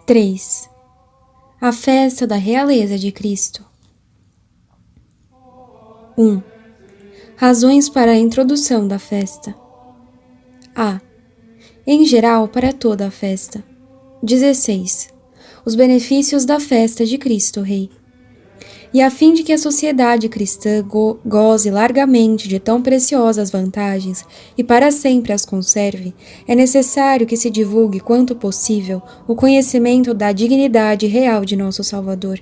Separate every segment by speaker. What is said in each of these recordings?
Speaker 1: 3. A festa da realeza de Cristo. 1. Razões para a introdução da festa. A. Em geral, para toda a festa. 16. Os benefícios da festa de Cristo Rei. E a fim de que a sociedade cristã goze largamente de tão preciosas vantagens e para sempre as conserve, é necessário que se divulgue quanto possível o conhecimento da dignidade real de nosso Salvador.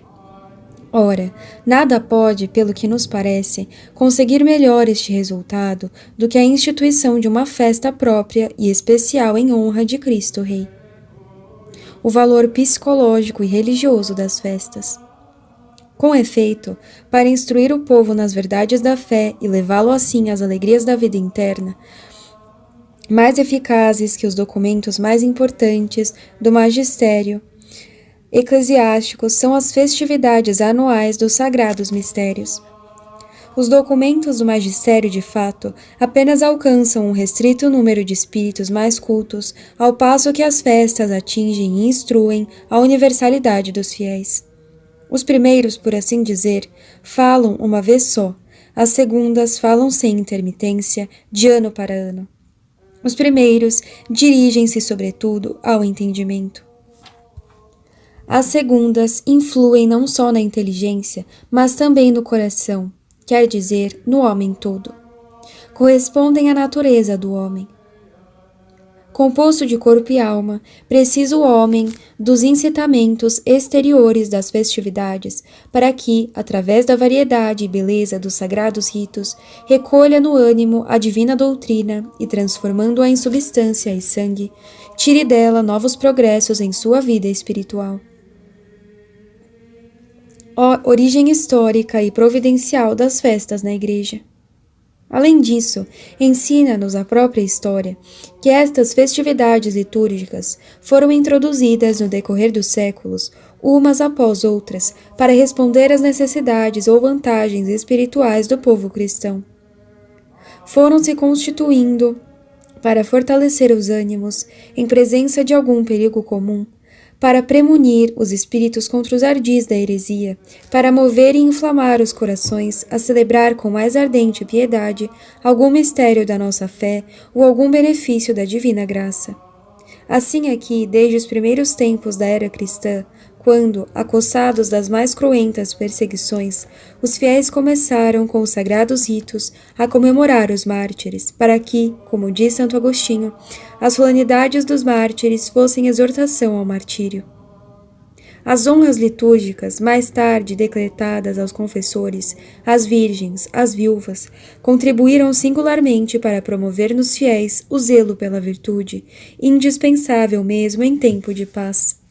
Speaker 1: Ora, nada pode, pelo que nos parece, conseguir melhor este resultado do que a instituição de uma festa própria e especial em honra de Cristo Rei. O valor psicológico e religioso das festas. Com efeito, para instruir o povo nas verdades da fé e levá-lo assim às alegrias da vida interna, mais eficazes que os documentos mais importantes do magistério eclesiástico são as festividades anuais dos sagrados mistérios. Os documentos do magistério, de fato, apenas alcançam um restrito número de espíritos mais cultos, ao passo que as festas atingem e instruem a universalidade dos fiéis. Os primeiros, por assim dizer, falam uma vez só, as segundas falam sem intermitência, de ano para ano. Os primeiros dirigem-se, sobretudo, ao entendimento. As segundas influem não só na inteligência, mas também no coração, quer dizer, no homem todo. Correspondem à natureza do homem. Composto de corpo e alma, precisa o homem dos incitamentos exteriores das festividades, para que, através da variedade e beleza dos sagrados ritos, recolha no ânimo a divina doutrina e, transformando-a em substância e sangue, tire dela novos progressos em sua vida espiritual. Origem histórica e providencial das festas na Igreja. Além disso, ensina-nos a própria história que estas festividades litúrgicas foram introduzidas no decorrer dos séculos, umas após outras, para responder às necessidades ou vantagens espirituais do povo cristão. Foram se constituindo para fortalecer os ânimos em presença de algum perigo comum, para premunir os espíritos contra os ardis da heresia, para mover e inflamar os corações a celebrar com mais ardente piedade algum mistério da nossa fé ou algum benefício da divina graça. Assim aqui, desde os primeiros tempos da era cristã, quando, acossados das mais cruentas perseguições, os fiéis começaram com os sagrados ritos a comemorar os mártires, para que, como diz Santo Agostinho, as solenidades dos mártires fossem exortação ao martírio. As honras litúrgicas, mais tarde decretadas aos confessores, às virgens, às viúvas, contribuíram singularmente para promover nos fiéis o zelo pela virtude, indispensável mesmo em tempo de paz.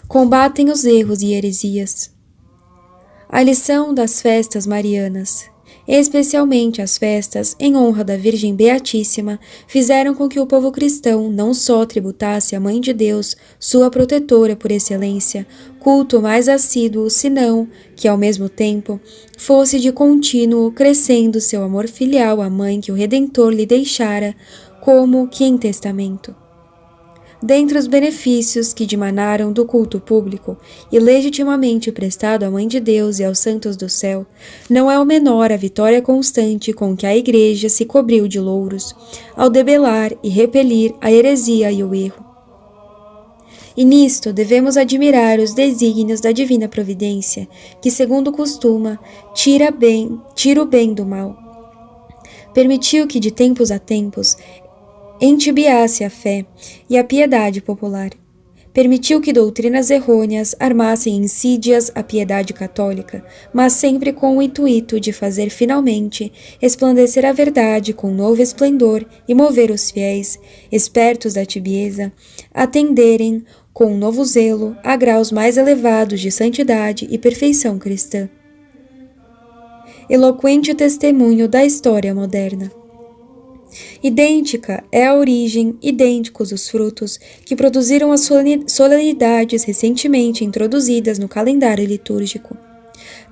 Speaker 1: Combatem os erros e heresias. A lição das festas marianas, especialmente as festas em honra da Virgem Beatíssima, fizeram com que o povo cristão não só tributasse à Mãe de Deus, sua protetora por excelência, culto mais assíduo, senão que, ao mesmo tempo, fosse de contínuo crescendo seu amor filial à Mãe que o Redentor lhe deixara, como que em testamento. Dentre os benefícios que dimanaram do culto público e legitimamente prestado à Mãe de Deus e aos santos do céu, não é o menor a vitória constante com que a Igreja se cobriu de louros, ao debelar e repelir a heresia e o erro. E nisto devemos admirar os desígnios da divina providência, que, segundo costuma, tira o bem do mal. Permitiu que, de tempos a tempos, entibiasse a fé e a piedade popular. Permitiu que doutrinas errôneas armassem insídias à piedade católica, mas sempre com o intuito de fazer finalmente resplandecer a verdade com novo esplendor e mover os fiéis, espertos da tibieza, a tenderem, com novo zelo, a graus mais elevados de santidade e perfeição cristã. Eloquente testemunho da história moderna. Idêntica é a origem, idênticos os frutos que produziram as solenidades recentemente introduzidas no calendário litúrgico.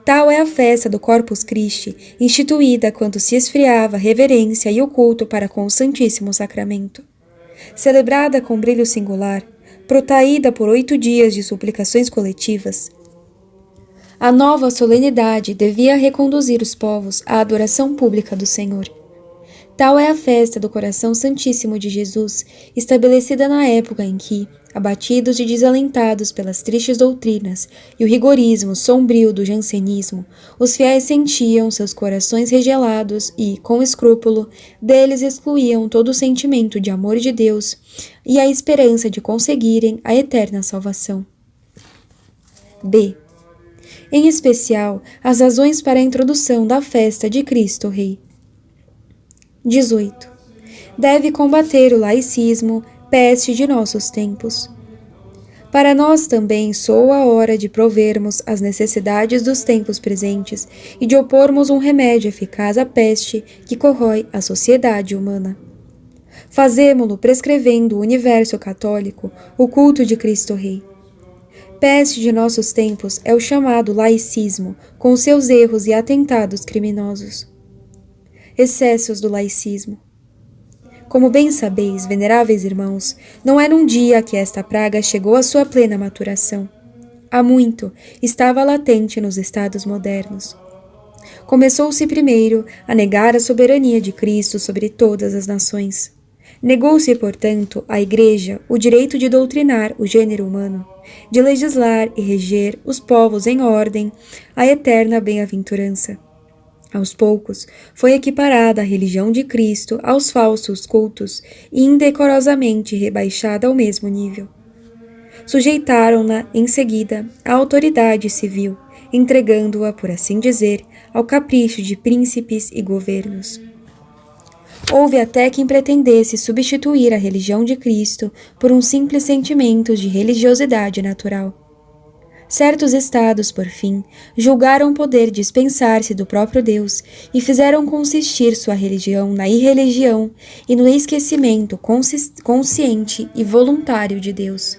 Speaker 1: Tal é a festa do Corpus Christi, instituída quando se esfriava a reverência e o culto para com o Santíssimo Sacramento. Celebrada com brilho singular, protraída por 8 dias de suplicações coletivas, a nova solenidade devia reconduzir os povos à adoração pública do Senhor. Tal é a festa do Coração Santíssimo de Jesus, estabelecida na época em que, abatidos e desalentados pelas tristes doutrinas e o rigorismo sombrio do jansenismo, os fiéis sentiam seus corações regelados e, com escrúpulo, deles excluíam todo o sentimento de amor de Deus e a esperança de conseguirem a eterna salvação. B. Em especial, as razões para a introdução da festa de Cristo Rei. 18. Deve combater o laicismo, peste de nossos tempos. Para nós também soa a hora de provermos as necessidades dos tempos presentes e de opormos um remédio eficaz à peste que corrói a sociedade humana. Fazemo-lo prescrevendo o universo católico o culto de Cristo Rei. Peste de nossos tempos é o chamado laicismo, com seus erros e atentados criminosos. Excessos do laicismo. Como bem sabeis, veneráveis irmãos, não é num dia que esta praga chegou à sua plena maturação. Há muito estava latente nos estados modernos. Começou-se primeiro a negar a soberania de Cristo sobre todas as nações. Negou-se, portanto, à Igreja o direito de doutrinar o gênero humano, de legislar e reger os povos em ordem à eterna bem-aventurança. Aos poucos, foi equiparada a religião de Cristo aos falsos cultos e indecorosamente rebaixada ao mesmo nível. Sujeitaram-na, em seguida, à autoridade civil, entregando-a, por assim dizer, ao capricho de príncipes e governos. Houve até quem pretendesse substituir a religião de Cristo por um simples sentimento de religiosidade natural. Certos estados, por fim, julgaram poder dispensar-se do próprio Deus e fizeram consistir sua religião na irreligião e no esquecimento consciente e voluntário de Deus.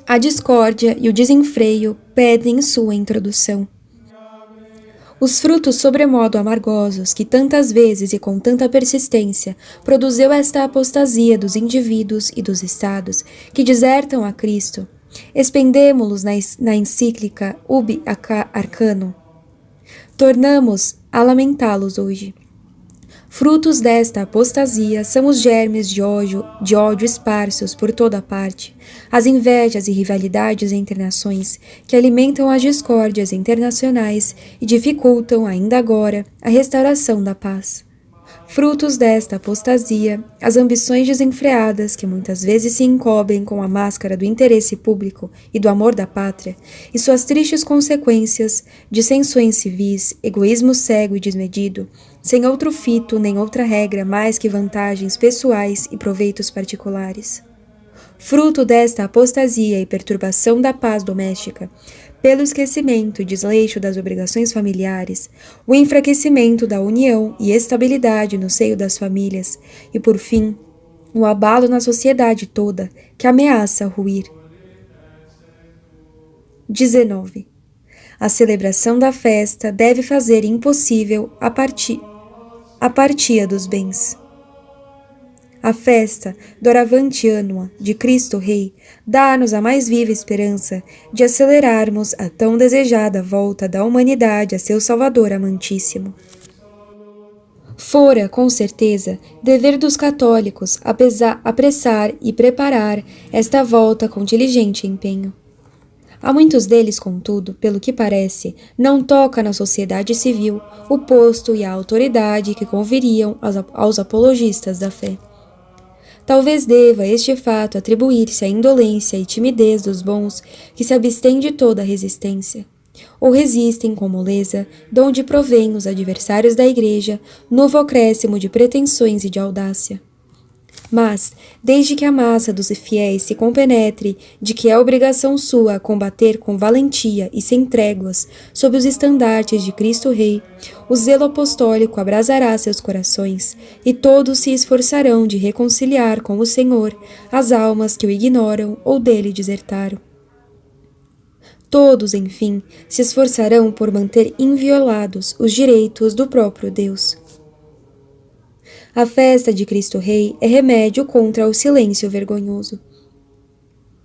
Speaker 1: A discórdia e o desenfreio pedem sua introdução. Os frutos sobremodo amargosos que tantas vezes e com tanta persistência produziu esta apostasia dos indivíduos e dos estados que desertam a Cristo, expendemo-los na encíclica Ubi Arcano. Tornamos a lamentá-los hoje. Frutos desta apostasia são os germes de ódio esparsos por toda parte, as invejas e rivalidades entre nações que alimentam as discórdias internacionais e dificultam ainda agora a restauração da paz. Frutos desta apostasia, as ambições desenfreadas que muitas vezes se encobrem com a máscara do interesse público e do amor da pátria, e suas tristes consequências, dissensões civis, egoísmo cego e desmedido, sem outro fito nem outra regra mais que vantagens pessoais e proveitos particulares. Fruto desta apostasia e perturbação da paz doméstica, pelo esquecimento e desleixo das obrigações familiares, o enfraquecimento da união e estabilidade no seio das famílias e, por fim, o abalo na sociedade toda que ameaça ruir. 19. A celebração da festa deve fazer impossível a partilha dos bens. A festa, doravante ânua, de Cristo Rei, dá-nos a mais viva esperança de acelerarmos a tão desejada volta da humanidade a seu Salvador amantíssimo. Fora, com certeza, dever dos católicos apressar e preparar esta volta com diligente empenho. A muitos deles, contudo, pelo que parece, não toca na sociedade civil o posto e a autoridade que conviriam aos apologistas da fé. Talvez deva este fato atribuir-se à indolência e timidez dos bons que se abstêm de toda resistência, ou resistem com moleza, donde provém os adversários da Igreja novo acréscimo de pretensões e de audácia. Mas, desde que a massa dos fiéis se compenetre de que é obrigação sua combater com valentia e sem tréguas sob os estandartes de Cristo Rei, o zelo apostólico abrasará seus corações, e todos se esforçarão de reconciliar com o Senhor as almas que o ignoram ou dele desertaram. Todos, enfim, se esforçarão por manter inviolados os direitos do próprio Deus. A festa de Cristo Rei é remédio contra o silêncio vergonhoso.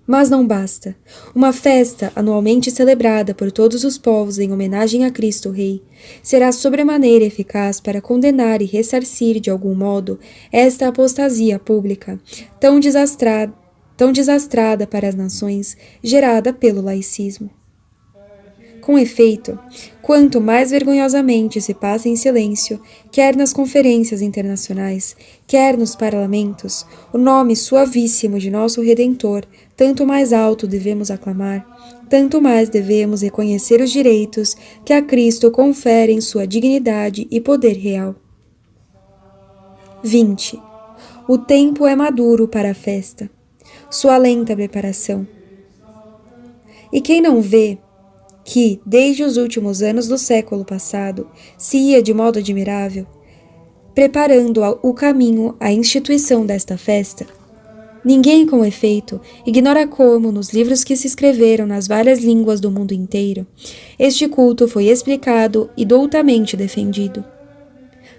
Speaker 1: Mas não basta. Uma festa, anualmente celebrada por todos os povos em homenagem a Cristo Rei, será sobremaneira eficaz para condenar e ressarcir de algum modo esta apostasia pública, tão desastrada para as nações, gerada pelo laicismo. Com efeito, quanto mais vergonhosamente se passa em silêncio, quer nas conferências internacionais, quer nos parlamentos, o nome suavíssimo de nosso Redentor, tanto mais alto devemos aclamar, tanto mais devemos reconhecer os direitos que a Cristo conferem sua dignidade e poder real. 20. O tempo é maduro para a festa, sua lenta preparação. E quem não vê que, desde os últimos anos do século passado, se ia de modo admirável, preparando o caminho à instituição desta festa? Ninguém, com efeito, ignora como, nos livros que se escreveram nas várias línguas do mundo inteiro, este culto foi explicado e doutamente defendido.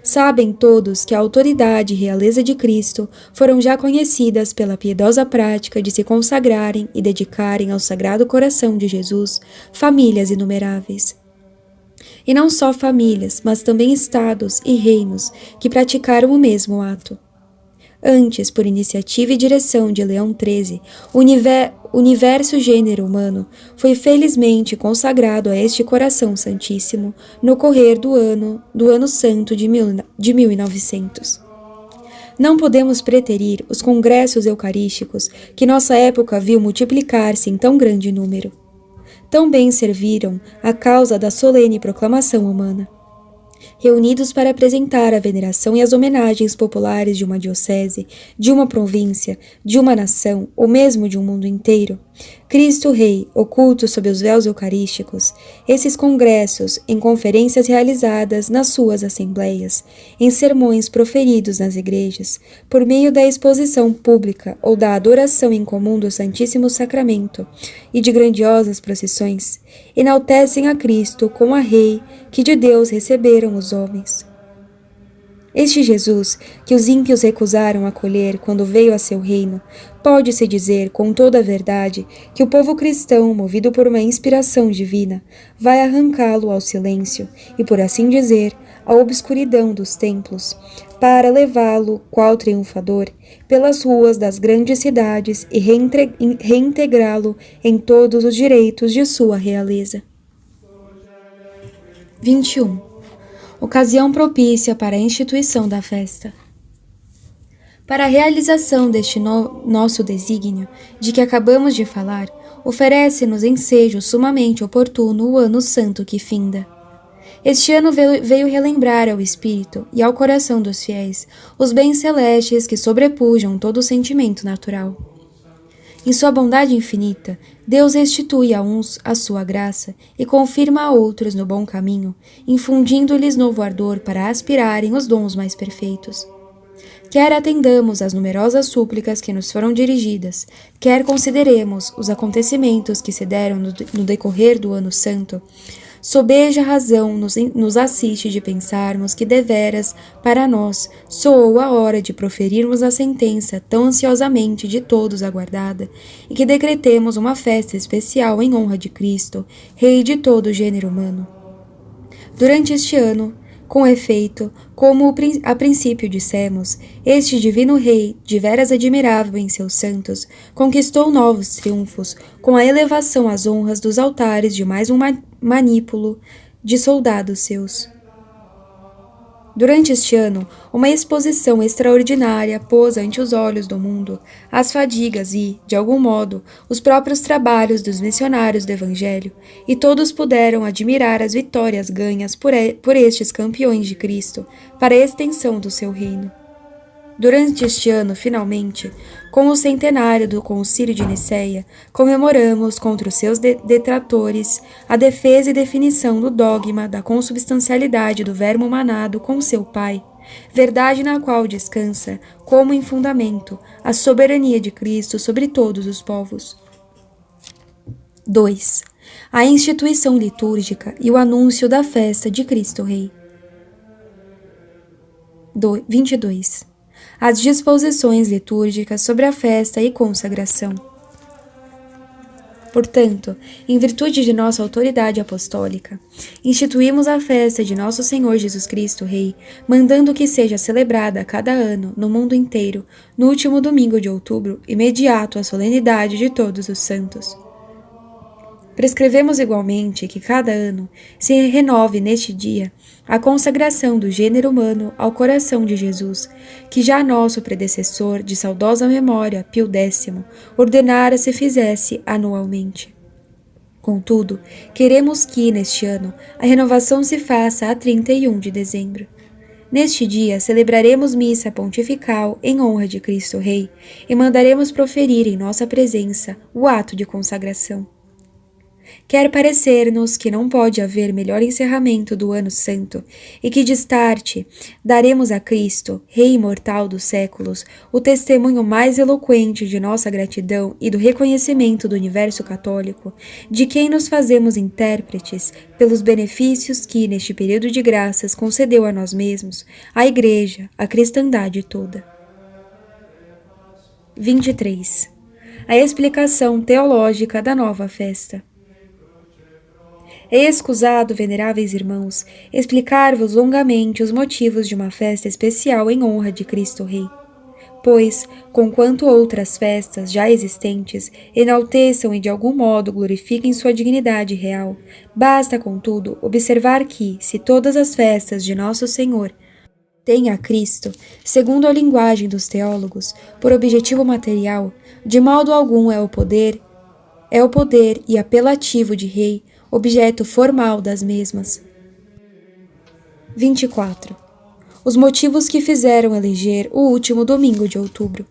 Speaker 1: Sabem todos que a autoridade e realeza de Cristo foram já conhecidas pela piedosa prática de se consagrarem e dedicarem ao Sagrado Coração de Jesus famílias inumeráveis. E não só famílias, mas também estados e reinos que praticaram o mesmo ato. Antes, por iniciativa e direção de Leão XIII, o universo gênero humano foi felizmente consagrado a este coração santíssimo no correr do ano santo de 1900. Não podemos preterir os congressos eucarísticos que nossa época viu multiplicar-se em tão grande número. Tão bem serviram a causa da solene proclamação humana. Reunidos para apresentar a veneração e as homenagens populares de uma diocese, de uma província, de uma nação, ou mesmo de um mundo inteiro, Cristo Rei, oculto sob os véus eucarísticos, esses congressos, em conferências realizadas nas suas assembleias, em sermões proferidos nas igrejas, por meio da exposição pública ou da adoração em comum do Santíssimo Sacramento e de grandiosas procissões, enaltecem a Cristo como a Rei que de Deus receberam os homens. Este Jesus, que os ímpios recusaram acolher quando veio a seu reino, pode-se dizer com toda a verdade que o povo cristão, movido por uma inspiração divina, vai arrancá-lo ao silêncio e, por assim dizer, à obscuridão dos templos, para levá-lo, qual triunfador, pelas ruas das grandes cidades e reintegrá-lo em todos os direitos de sua realeza. 21. Ocasião propícia para a instituição da festa. Para a realização deste nosso desígnio, de que acabamos de falar, oferece-nos ensejo sumamente oportuno o ano santo que finda. Este ano veio relembrar ao espírito e ao coração dos fiéis os bens celestes que sobrepujam todo o sentimento natural. Em sua bondade infinita, Deus restitui a uns a sua graça e confirma a outros no bom caminho, infundindo-lhes novo ardor para aspirarem os dons mais perfeitos. Quer atendamos às numerosas súplicas que nos foram dirigidas, quer consideremos os acontecimentos que se deram no decorrer do ano santo, sobeja razão nos assiste de pensarmos que deveras, para nós, soou a hora de proferirmos a sentença tão ansiosamente de todos aguardada, e que decretemos uma festa especial em honra de Cristo, Rei de todo o gênero humano. Durante este ano, com efeito, como a princípio dissemos, este divino Rei, de veras admirável em seus santos, conquistou novos triunfos com a elevação às honras dos altares de mais um manípulo de soldados seus. Durante este ano, uma exposição extraordinária pôs ante os olhos do mundo as fadigas e, de algum modo, os próprios trabalhos dos missionários do Evangelho, e todos puderam admirar as vitórias ganhas por estes campeões de Cristo para a extensão do seu reino. Durante este ano, finalmente, com o centenário do Concílio de Nicéia, comemoramos contra os seus detratores a defesa e definição do dogma da consubstancialidade do Verbo manado com seu Pai, verdade na qual descansa, como em fundamento, a soberania de Cristo sobre todos os povos. 2. A instituição litúrgica e o anúncio da festa de Cristo Rei. 22. As disposições litúrgicas sobre a festa e consagração. Portanto, em virtude de nossa autoridade apostólica, instituímos a festa de nosso Senhor Jesus Cristo Rei, mandando que seja celebrada a cada ano, no mundo inteiro, no último domingo de outubro, imediato à solenidade de Todos os Santos. Prescrevemos igualmente que cada ano se renove neste dia a consagração do gênero humano ao coração de Jesus, que já nosso predecessor, de saudosa memória, Pio X, ordenara se fizesse anualmente. Contudo, queremos que, neste ano, a renovação se faça a 31 de dezembro. Neste dia, celebraremos missa pontifical em honra de Cristo Rei e mandaremos proferir em nossa presença o ato de consagração. Quer parecer-nos que não pode haver melhor encerramento do ano santo e que destarte daremos a Cristo, Rei imortal dos séculos, o testemunho mais eloquente de nossa gratidão e do reconhecimento do universo católico, de quem nos fazemos intérpretes pelos benefícios que, neste período de graças, concedeu a nós mesmos, à Igreja, à cristandade toda. 23. A explicação teológica da nova festa. É escusado, veneráveis irmãos, explicar-vos longamente os motivos de uma festa especial em honra de Cristo Rei. Pois, conquanto outras festas já existentes enalteçam e de algum modo glorifiquem sua dignidade real, basta, contudo, observar que, se todas as festas de Nosso Senhor têm a Cristo, segundo a linguagem dos teólogos, por objetivo material, de modo algum é o poder e apelativo de Rei, objeto formal das mesmas. 24. Os motivos que fizeram eleger o último domingo de outubro.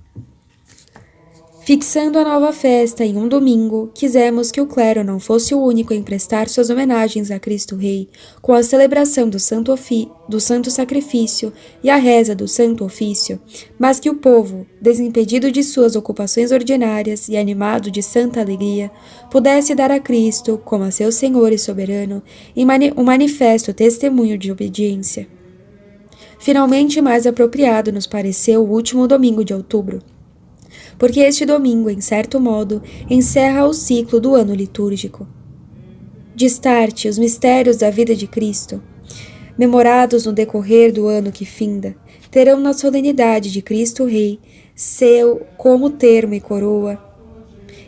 Speaker 1: Fixando a nova festa em um domingo, quisemos que o clero não fosse o único em prestar suas homenagens a Cristo Rei, com a celebração do Santo Sacrifício e a reza do Santo Ofício, mas que o povo, desimpedido de suas ocupações ordinárias e animado de santa alegria, pudesse dar a Cristo, como a seu Senhor e soberano, um manifesto testemunho de obediência. Finalmente, mais apropriado nos pareceu o último domingo de outubro, porque este domingo, em certo modo, encerra o ciclo do ano litúrgico. Destarte os mistérios da vida de Cristo, memorados no decorrer do ano que finda, terão na solenidade de Cristo Rei seu como termo e coroa.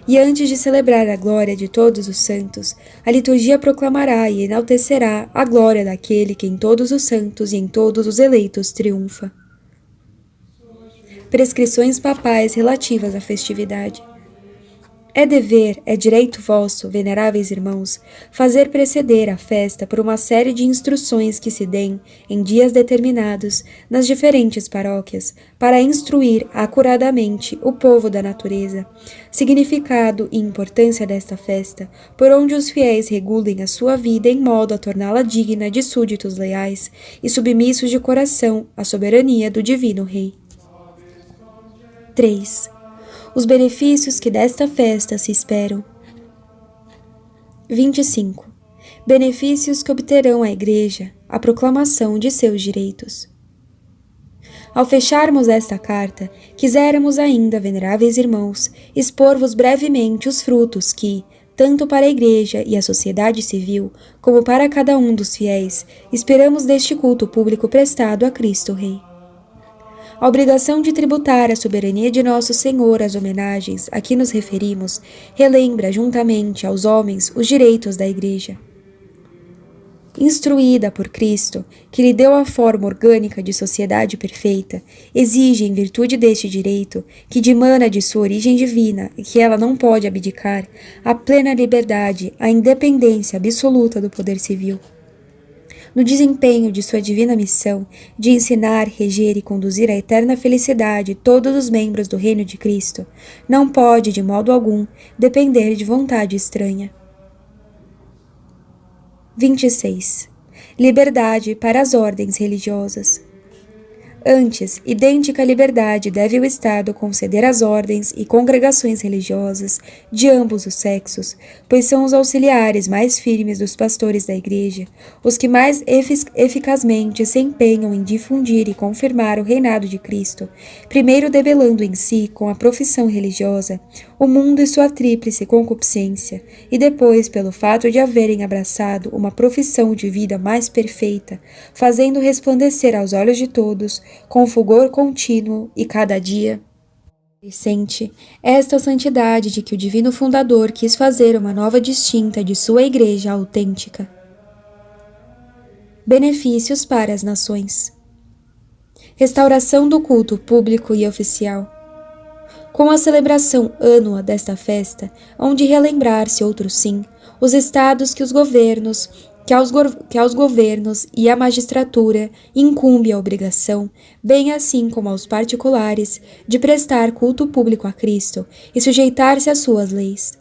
Speaker 1: E antes de celebrar a glória de todos os santos, a liturgia proclamará e enaltecerá a glória daquele que em todos os santos e em todos os eleitos triunfa. Prescrições papais relativas à festividade. É dever, é direito vosso, veneráveis irmãos, fazer preceder a festa por uma série de instruções que se deem, em dias determinados, nas diferentes paróquias, para instruir acuradamente o povo da natureza, significado e importância desta festa, por onde os fiéis regulem a sua vida em modo a torná-la digna de súditos leais e submissos de coração à soberania do Divino Rei. 3. Os benefícios que desta festa se esperam. 25. Benefícios que obterão a Igreja, a proclamação de seus direitos. Ao fecharmos esta carta, quiséramos ainda, veneráveis irmãos, expor-vos brevemente os frutos que, tanto para a Igreja e a sociedade civil, como para cada um dos fiéis, esperamos deste culto público prestado a Cristo Rei. A obrigação de tributar à soberania de nosso Senhor as homenagens a que nos referimos relembra, juntamente aos homens, os direitos da Igreja. Instruída por Cristo, que lhe deu a forma orgânica de sociedade perfeita, exige, em virtude deste direito, que dimana de sua origem divina e que ela não pode abdicar, a plena liberdade, a independência absoluta do poder civil. No desempenho de sua divina missão de ensinar, reger e conduzir à eterna felicidade todos os membros do reino de Cristo, não pode, de modo algum, depender de vontade estranha. 26. Liberdade para as ordens religiosas. Antes, idêntica liberdade deve o Estado conceder às ordens e congregações religiosas de ambos os sexos, pois são os auxiliares mais firmes dos pastores da Igreja, os que mais eficazmente se empenham em difundir e confirmar o reinado de Cristo, primeiro debelando em si, com a profissão religiosa, o mundo e sua tríplice concupiscência, e depois, pelo fato de haverem abraçado uma profissão de vida mais perfeita, fazendo resplandecer aos olhos de todos, com fulgor contínuo e cada dia crescente, esta santidade de que o divino fundador quis fazer uma nova distinta de sua igreja autêntica. Benefícios para as nações. Restauração do culto público e oficial. Com a celebração ânua desta festa, hão de relembrar-se, outro sim, os estados que aos governos e à magistratura incumbe a obrigação, bem assim como aos particulares, de prestar culto público a Cristo e sujeitar-se às suas leis.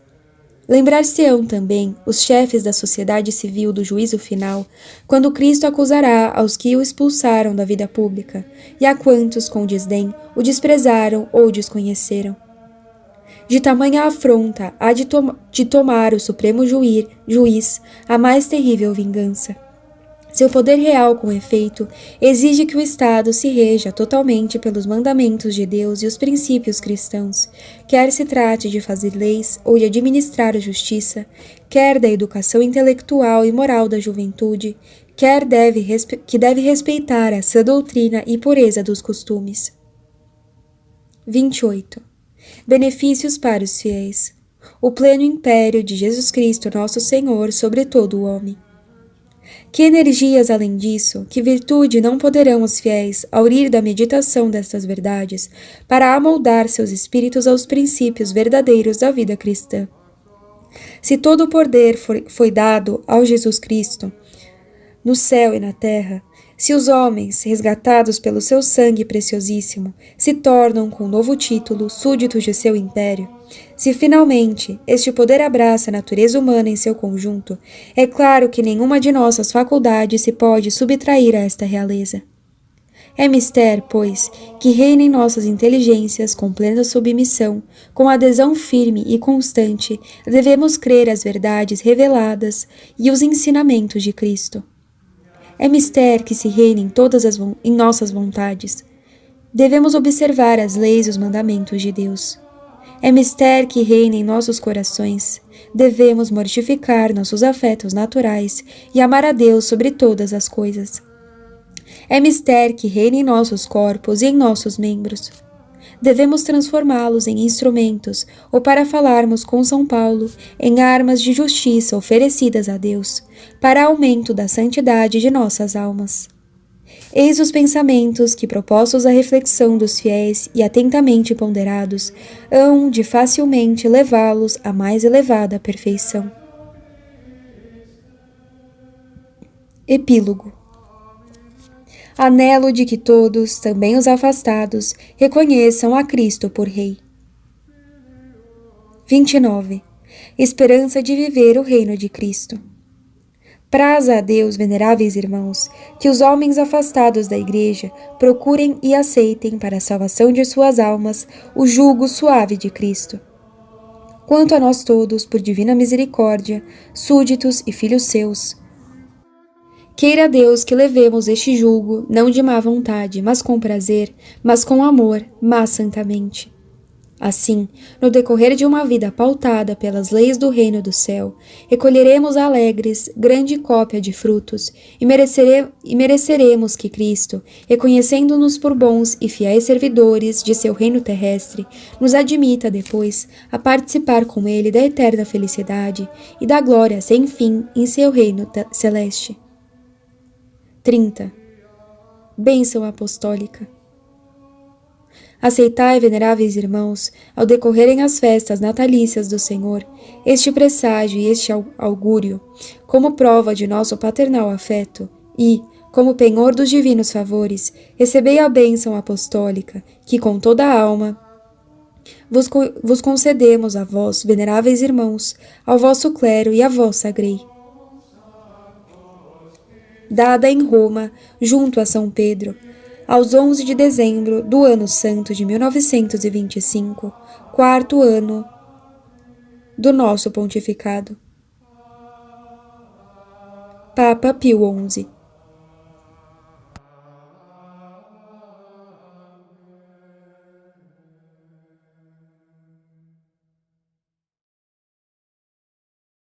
Speaker 1: Lembrar-se-ão também os chefes da sociedade civil do juízo final, quando Cristo acusará aos que o expulsaram da vida pública, e a quantos, com desdém, o desprezaram ou desconheceram. De tamanha afronta há de tomar o supremo juiz a mais terrível vingança. Seu poder real, com efeito, exige que o Estado se reja totalmente pelos mandamentos de Deus e os princípios cristãos, quer se trate de fazer leis ou de administrar a justiça, quer da educação intelectual e moral da juventude, quer que deve respeitar a sã doutrina e pureza dos costumes. 28. Benefícios para os fiéis. O pleno império de Jesus Cristo, nosso Senhor, sobre todo o homem. Que energias, além disso, que virtude não poderão os fiéis, ao ir da meditação destas verdades, para amoldar seus espíritos aos princípios verdadeiros da vida cristã. Se todo o poder foi dado ao Jesus Cristo, no céu e na terra, se os homens, resgatados pelo seu sangue preciosíssimo, se tornam com novo título súditos de seu império, se finalmente este poder abraça a natureza humana em seu conjunto, é claro que nenhuma de nossas faculdades se pode subtrair a esta realeza. É mister, pois, que reinem nossas inteligências com plena submissão, com adesão firme e constante, devemos crer as verdades reveladas e os ensinamentos de Cristo. É mister que se reine em nossas vontades. Devemos observar as leis e os mandamentos de Deus. É mister que reine em nossos corações. Devemos mortificar nossos afetos naturais e amar a Deus sobre todas as coisas. É mister que reine em nossos corpos e em nossos membros. Devemos transformá-los em instrumentos, ou para falarmos com São Paulo, em armas de justiça oferecidas a Deus, para aumento da santidade de nossas almas. Eis os pensamentos que, propostos à reflexão dos fiéis e atentamente ponderados, hão de facilmente levá-los à mais elevada perfeição. Epílogo. Anelo de que todos, também os afastados, reconheçam a Cristo por Rei. 29. Esperança de viver o reino de Cristo. Praza a Deus, veneráveis irmãos, que os homens afastados da Igreja procurem e aceitem para a salvação de suas almas o jugo suave de Cristo. Quanto a nós todos, por divina misericórdia, súditos e filhos seus, queira Deus que levemos este jugo, não de má vontade, mas com prazer, mas com amor, mas santamente. Assim, no decorrer de uma vida pautada pelas leis do reino do céu, recolheremos alegres grande cópia de frutos e mereceremos que Cristo, reconhecendo-nos por bons e fiéis servidores de seu reino terrestre, nos admita depois a participar com ele da eterna felicidade e da glória sem fim em seu reino celeste. 30. Bênção apostólica. Aceitai, veneráveis irmãos, ao decorrerem as festas natalícias do Senhor, este presságio e este augúrio, como prova de nosso paternal afeto, e, como penhor dos divinos favores, recebei a bênção apostólica, que com toda a alma vos concedemos a vós, veneráveis irmãos, ao vosso clero e à vossa grei. Dada em Roma, junto a São Pedro, aos 11 de dezembro do ano santo de 1925, quarto ano do nosso pontificado. Papa Pio XI.